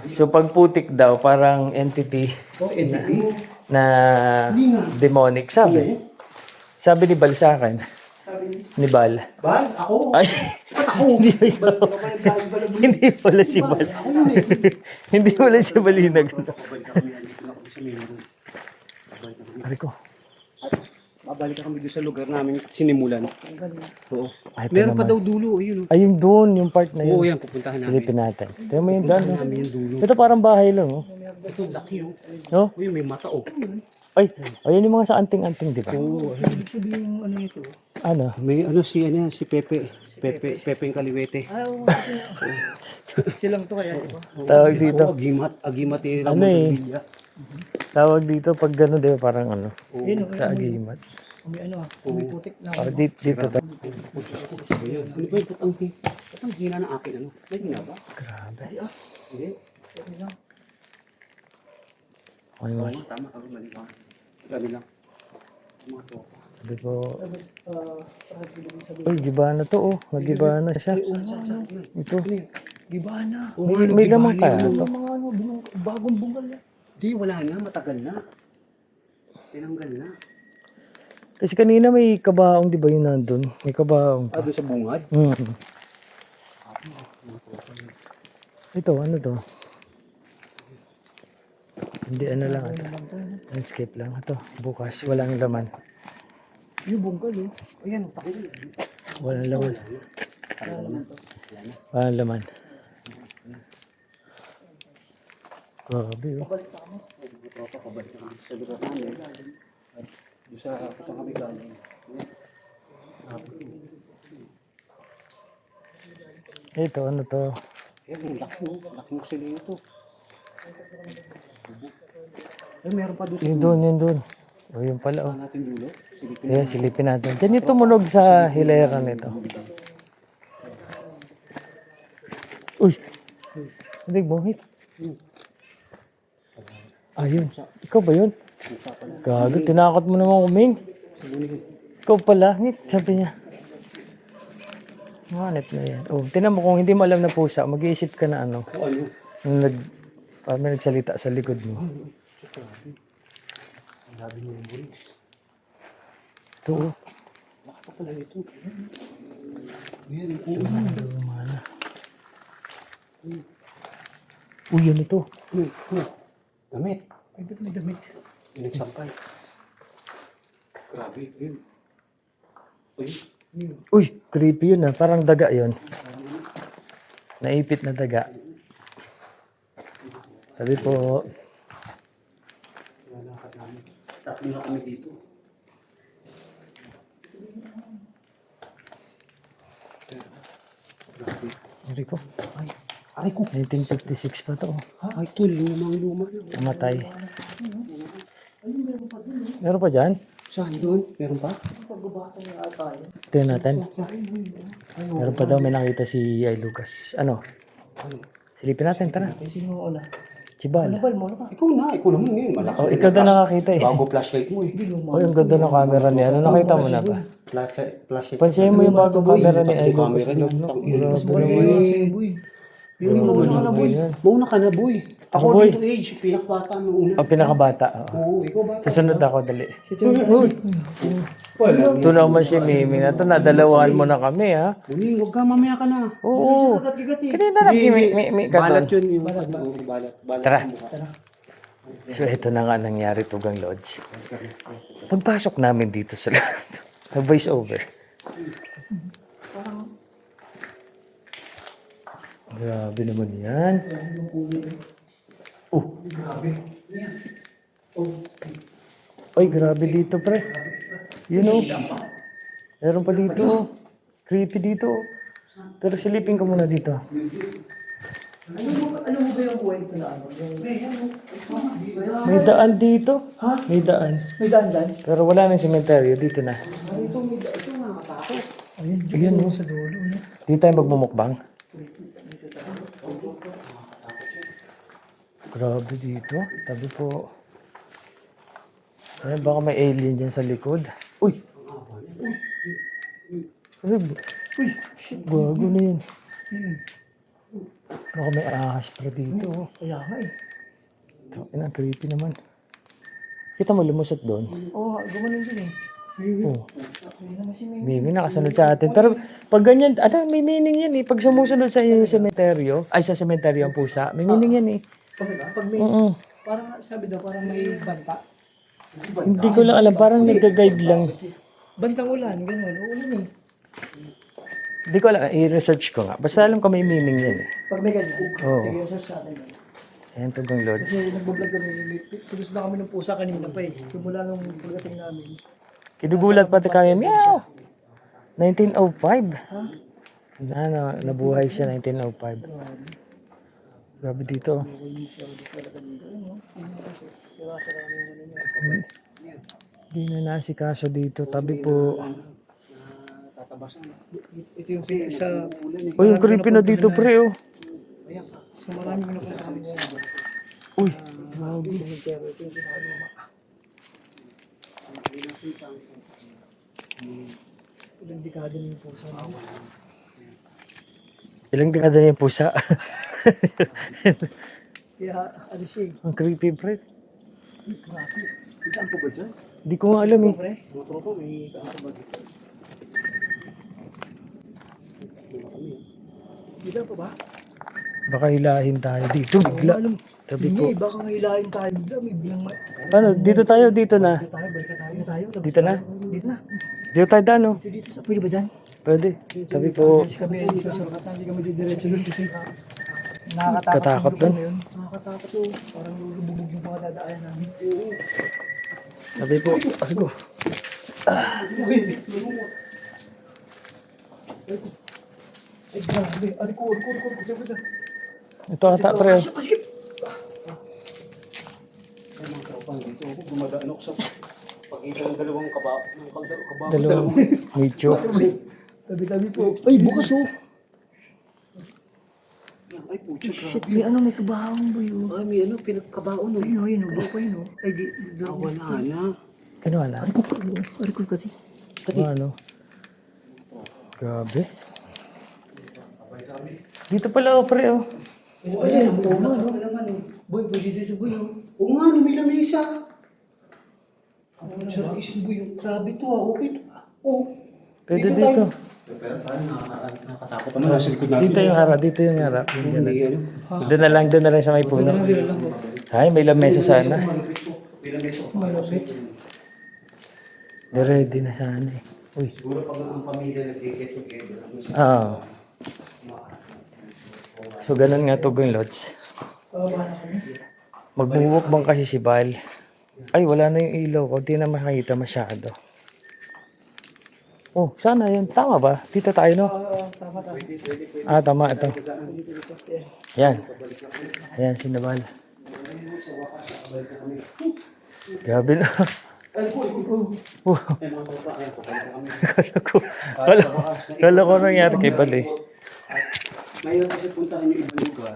[SPEAKER 4] So pag putik daw, parang entity
[SPEAKER 3] Oh, entity.
[SPEAKER 4] na demonic, sabi. Sabi ni Bal sa akin. Ni Bal.
[SPEAKER 3] Bal, ako.
[SPEAKER 4] Ay,
[SPEAKER 3] Ako.
[SPEAKER 4] hindi ikaw. Hindi pala si Bal. Hindi pala si Bal yung nag... Ari ko.
[SPEAKER 3] Babalik kami doon sa lugar namin sinimulan. Oo.
[SPEAKER 4] Ay, ito
[SPEAKER 3] Meron pa
[SPEAKER 4] naman.
[SPEAKER 3] daw dulo, ayun.
[SPEAKER 4] Ayun doon, yung part na
[SPEAKER 3] Oo,
[SPEAKER 4] yun.
[SPEAKER 3] yan, pupuntahan namin.
[SPEAKER 4] Silipin natin. Tignan mo yung daan. no?
[SPEAKER 3] Namin yung dulo.
[SPEAKER 4] Ito parang bahay lang, oh.
[SPEAKER 3] Ito, laki oh.
[SPEAKER 4] No?
[SPEAKER 3] Uy, may mata oh.
[SPEAKER 4] Ay, ayun yung mga sa anting-anting, di ba?
[SPEAKER 3] Oo.
[SPEAKER 2] ibig sabihin ng ano ito?
[SPEAKER 4] Ano?
[SPEAKER 3] May ano si Pepe. Pepe yung kaliwete.
[SPEAKER 2] Ah, oo. Silang to kaya, di ba?
[SPEAKER 4] Tawag dito.
[SPEAKER 3] Oo, agimat yung
[SPEAKER 4] Ano eh? Tawag dito pag gano'n, di ba? Parang ano?
[SPEAKER 2] Yun,
[SPEAKER 4] Sa agimat.
[SPEAKER 2] may ano ah. May putik na.
[SPEAKER 4] Oh, dito to.
[SPEAKER 3] Ano ba yung putang hina ng akin ano? May hina ba?
[SPEAKER 4] Grabe.
[SPEAKER 3] Hindi.
[SPEAKER 4] Okay,
[SPEAKER 3] Oo,
[SPEAKER 4] mas.
[SPEAKER 3] tama kami mali lang. Grabe lang. Mga to.
[SPEAKER 4] Sabi ko, uy, giba na to, oh. Nagiba na siya. Ito.
[SPEAKER 2] Giba na.
[SPEAKER 4] May laman kaya to.
[SPEAKER 2] Mga ano, bagong bungal yan.
[SPEAKER 3] Di, wala na. Matagal na. Tinanggal na.
[SPEAKER 4] Kasi kanina may kabaong, di ba yun nandun? May kabaong pa.
[SPEAKER 3] Doon sa bungad?
[SPEAKER 4] Ito, ano to? Hindi, ano lang ito. Landscape lang. Ito, bukas. Walang laman.
[SPEAKER 2] Yung bungal oh. Ayan, pakili.
[SPEAKER 4] Walang laman. Walang laman. Grabe, oh.
[SPEAKER 3] Pabalik kami sa lugar namin. Doon sa kami galing.
[SPEAKER 4] Ito, ano to?
[SPEAKER 3] Ayan, ang laki oh. Laki mo sila ito. Ay, meron pa doon.
[SPEAKER 4] Yun doon. O, yun pala, oh.
[SPEAKER 3] Saan natin dulo? Silipin
[SPEAKER 4] Ayan, silipin natin. Diyan yung tumunog sa hilera nito. Uy! Hindi, buhit. Ayun. Ikaw ba yun? Gago, tinakot mo naman kuming. Ikaw pala. Ngit, sabi niya. Manip na yan. Oh, tinan mo kung hindi mo alam na pusa, mag-iisip ka na ano.
[SPEAKER 3] ano?
[SPEAKER 4] Nung parang may nagsalita sa likod mo.
[SPEAKER 3] Sabi mo yung bulis.
[SPEAKER 4] Ito, oh.
[SPEAKER 3] Baka pa pala ito. Ayan,
[SPEAKER 4] Lumana. Uy, yan ito.
[SPEAKER 3] Damit. Ay, ba't may damit? May nagsampay. Grabe, yun. Uy,
[SPEAKER 4] Uy, creepy yun ah. Parang daga yun. Naipit na daga. Sabi po,
[SPEAKER 3] tatlo na kami dito.
[SPEAKER 4] hindi ko.
[SPEAKER 3] Ay ko.
[SPEAKER 4] 1956 pa to.
[SPEAKER 3] Ay, ito, lumang-luma.
[SPEAKER 4] Namatay. Meron pa dyan?
[SPEAKER 3] Saan doon? Meron pa?
[SPEAKER 4] Tingnan natin. Meron pa daw, may nakita si Ay Lucas. Ano? Silipin natin, tara. Chibal.
[SPEAKER 3] Ikaw naman ngayon. Malaki.
[SPEAKER 4] Oh, ikaw daw nakakita eh.
[SPEAKER 3] Bago flashlight mo eh.
[SPEAKER 4] Oh, yung ganda ng camera niya. Ano nakita mo na ba?
[SPEAKER 3] Flashlight.
[SPEAKER 4] Pansin mo yung bagong camera ni Ay Lucas.
[SPEAKER 3] Camera niya.
[SPEAKER 4] Grabe naman.
[SPEAKER 3] Mauna ka na, boy.
[SPEAKER 4] Boy.
[SPEAKER 3] According to age, pinakbata mo una.
[SPEAKER 4] O, pinakabata.
[SPEAKER 3] Oo, ikaw ba?
[SPEAKER 4] Susunod ako, dali. Ito naman si Mimi na ito. Nadalawahan mo na kami, ha?
[SPEAKER 3] Uy, huwag ka, mamaya ka na.
[SPEAKER 4] Oo.
[SPEAKER 3] Kagat-kagat eh.
[SPEAKER 4] Kanina na, Mimi ka
[SPEAKER 3] Balat
[SPEAKER 4] doon.
[SPEAKER 3] yun. Balat. Balat
[SPEAKER 4] Tara.
[SPEAKER 3] sa mukha.
[SPEAKER 4] So, ito na nga nangyari, Tugang Lodge. Pagpasok namin dito sa sa voice over. Grabe naman yan. Oh. Ay, grabe dito, pre. You know, meron pa dito. Oh. Creepy dito. Oh. Pero silipin ko muna dito.
[SPEAKER 2] Alam mo ba yung kwento na ano?
[SPEAKER 4] May daan dito. May daan.
[SPEAKER 2] May daan dyan?
[SPEAKER 4] Pero wala nang sementeryo. Dito na.
[SPEAKER 2] Ito nakakatakot.
[SPEAKER 4] Ayun, no?
[SPEAKER 2] Sa dulo.
[SPEAKER 4] Dito tayo magmumukbang. Grabe dito. Tabi po. Ay, baka may alien dyan sa likod. Uy! Uy! Shit, gago na yun. Baka may ahas pa dito. Oh.
[SPEAKER 2] Kaya nga eh.
[SPEAKER 4] Ito, creepy naman. Kita mo lumusot doon.
[SPEAKER 2] Oo, gumanon din eh.
[SPEAKER 4] Oh. Mimi nakasunod sa atin. Pero pag ganyan, may meaning yan eh. Pag sumusunod sa inyo yung sementeryo, ay sa sementeryo ang pusa, may meaning yan eh.
[SPEAKER 2] Pag may, parang sabi daw, parang may banta.
[SPEAKER 4] Hindi ko lang alam, parang nag-guide lang.
[SPEAKER 2] Bantang ulan, gano'n. Ulan eh.
[SPEAKER 4] Hindi ko alam, i-research ko nga. Basta alam ko may meaning yan eh.
[SPEAKER 2] Pag may ganyan.
[SPEAKER 4] Oo.
[SPEAKER 2] Sige, search natin.
[SPEAKER 4] Ayan, Tugang Lodge.
[SPEAKER 2] Kasi nagbablog kami, sinus na kami ng pusa kanina pa eh. Simula nung pagdating namin.
[SPEAKER 4] Kinugulat pati kami, meow! 1905. Nabuhay siya 1905. Grabe dito. Hindi na nasikaso dito. Tabi po.
[SPEAKER 2] Ito yung sa...
[SPEAKER 4] Uy, yung creepy na dito, pre, oh.
[SPEAKER 2] Sa maraming pinupunta kami niya.
[SPEAKER 4] Uy, grabe.
[SPEAKER 2] Pero ito yung pinakaluma. Ilang dekada na yung pusa.
[SPEAKER 4] Ilang dekada na yung pusa.
[SPEAKER 2] Kaya ano siya eh.
[SPEAKER 4] Ang creepy, pre.
[SPEAKER 2] Grabe.
[SPEAKER 3] Saan po ba dyan?
[SPEAKER 4] Hindi ko nga alam, eh.
[SPEAKER 2] Pre,
[SPEAKER 3] Mga tropa, may kaano ba dito?
[SPEAKER 2] bigla pa ba?
[SPEAKER 4] Baka hilahin tayo dito, bigla.
[SPEAKER 2] Alam,
[SPEAKER 4] Tabi po.
[SPEAKER 2] hindi, baka ngayilahin tayo bigla. May biglang
[SPEAKER 4] Paano? Dito tayo, dito na.
[SPEAKER 2] balik tayo.
[SPEAKER 4] Dito na?
[SPEAKER 2] Dito na.
[SPEAKER 4] Dito tayo daan, oh.
[SPEAKER 2] Dito sa pwede ba dyan?
[SPEAKER 4] Pwede. Tabi po.
[SPEAKER 2] Kasi kami ay susurkatan, hindi kami didiretso doon kasi
[SPEAKER 4] Katakot
[SPEAKER 2] yung
[SPEAKER 4] dun.
[SPEAKER 2] lugar na yun. Nakakatakot doon. Parang lulubog yung mga dadaayan namin.
[SPEAKER 4] Tabi po. Asigo.
[SPEAKER 3] Ay, grabe. Ariko.
[SPEAKER 4] Ito ata pre.
[SPEAKER 2] Pasikip.
[SPEAKER 3] Ay, mga tropa, dito ako. Gumadaan ako sa pagitan ng dalawang kaba.
[SPEAKER 4] Dalawang medyo.
[SPEAKER 2] Tabi-tabi po. Ay, bukas oh.
[SPEAKER 3] Ay, pucha,
[SPEAKER 2] Shit,
[SPEAKER 3] grabe.
[SPEAKER 2] may kabaong boy oh.
[SPEAKER 3] Ay, may pinagkabaon.
[SPEAKER 2] Ayun oh, yun oh. Buka yun oh. Ay, di.
[SPEAKER 3] Wala na.
[SPEAKER 4] Ano wala?
[SPEAKER 2] Ariko kasi.
[SPEAKER 4] Ano? Grabe. Dito pala oh pre oh.
[SPEAKER 2] Ay, ang puno no. Boy, pwede dito boy oh.
[SPEAKER 3] Oo nga, may lamesa. Pucha, isang buyo. Grabe to ah. Okay to ah. Oh.
[SPEAKER 4] Pwede dito.
[SPEAKER 3] Pero parang nakakatakot naman. Nasa likod natin.
[SPEAKER 4] Dito yung harap, dito yung harap. Yung ganun.
[SPEAKER 3] Hindi, ano.
[SPEAKER 4] Doon na lang sa may puno. Ay, may lamesa sana.
[SPEAKER 3] May lamesa ko.
[SPEAKER 4] Ready na sana eh. Uy.
[SPEAKER 3] Siguro pag ang pamilya nag-get together.
[SPEAKER 4] Ah. So, ganun nga to yung lods. Magbuwok kasi si Bal. Ay, wala na yung ilaw ko. Di na makakita masyado. Oh, sana yun. Tama ba? Dito tayo, no? Ah, tama. Ito. Yan. Ayan, si Nabal. Grabe na. Oh. Kala ko nangyari kay Bal eh.
[SPEAKER 3] Ngayon kasi puntahan yung ibang lugar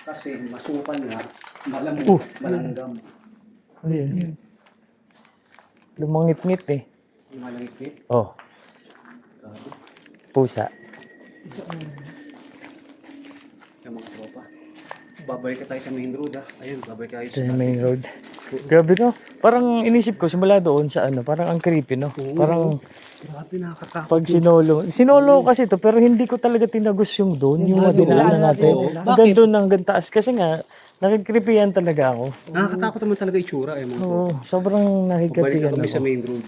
[SPEAKER 3] kasi masukal nga, malamig, malanggam.
[SPEAKER 4] Ano yun? Lumangit-ngit eh.
[SPEAKER 3] Yung malangit.
[SPEAKER 4] Oh. Pusa.
[SPEAKER 3] Yung mga tropa. Babalik ka tayo sa main road ah. Ayun, babalik tayo
[SPEAKER 4] Ito yung main road. Grabe no? Parang inisip ko, simula doon sa ano, parang ang creepy no? Parang
[SPEAKER 3] Grabe, nakakatakot.
[SPEAKER 4] pag sinolo kasi to pero hindi ko talaga tinagos yung doon, yung madinaanan natin. Hanggang doon, hanggang taas. Kasi nga, nakikripiyan talaga ako.
[SPEAKER 3] Nakakatakot naman talaga itsura eh mga tropa.
[SPEAKER 4] Oo, sobrang
[SPEAKER 3] Balik
[SPEAKER 4] nakikripiyan
[SPEAKER 3] kami sa
[SPEAKER 4] ako.
[SPEAKER 3] main road.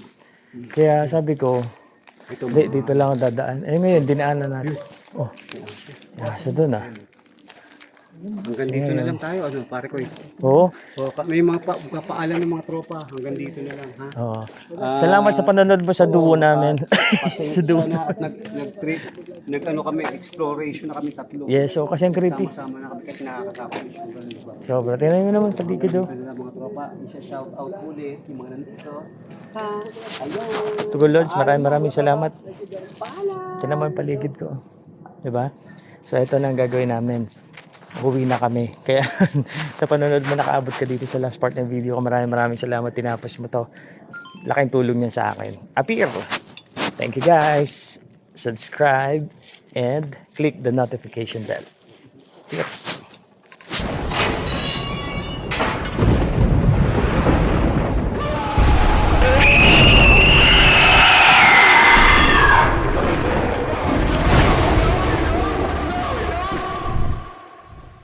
[SPEAKER 4] Kaya sabi ko,
[SPEAKER 3] Ito
[SPEAKER 4] dito lang ako dadaan. Eh ngayon, dinaanan natin. Oh, so doon ah.
[SPEAKER 3] hanggang dito na lang tayo, ano, pare ko eh.
[SPEAKER 4] Oo.
[SPEAKER 3] So, may mga paalam ng mga tropa, hanggang dito na lang, ha?
[SPEAKER 4] Oo. Salamat sa panonood mo sa duo namin. sa duo.
[SPEAKER 3] Na, at nag-trip, nag-ano kami, exploration na kami tatlo.
[SPEAKER 4] Yes, so kasi ang creepy.
[SPEAKER 3] Sama-sama na kami kasi nakakatakot yung sugar, di ba?
[SPEAKER 4] Sobra. Tingnan nyo naman, paligid oh.
[SPEAKER 3] Ano na mga tropa, isa shout out ulit, yung mga nandito. Ha? Ayun!
[SPEAKER 4] Tugol Lords, maraming salamat. Ito naman paligid ko. Diba? So ito na ang gagawin namin. Uwi na kami. Kaya sa panonood mo nakaabot ka dito sa last part ng video ko. Maraming salamat. Tinapos mo to. Laking tulong niyan sa akin. Appear! Thank you guys. Subscribe and click the notification bell. Appear.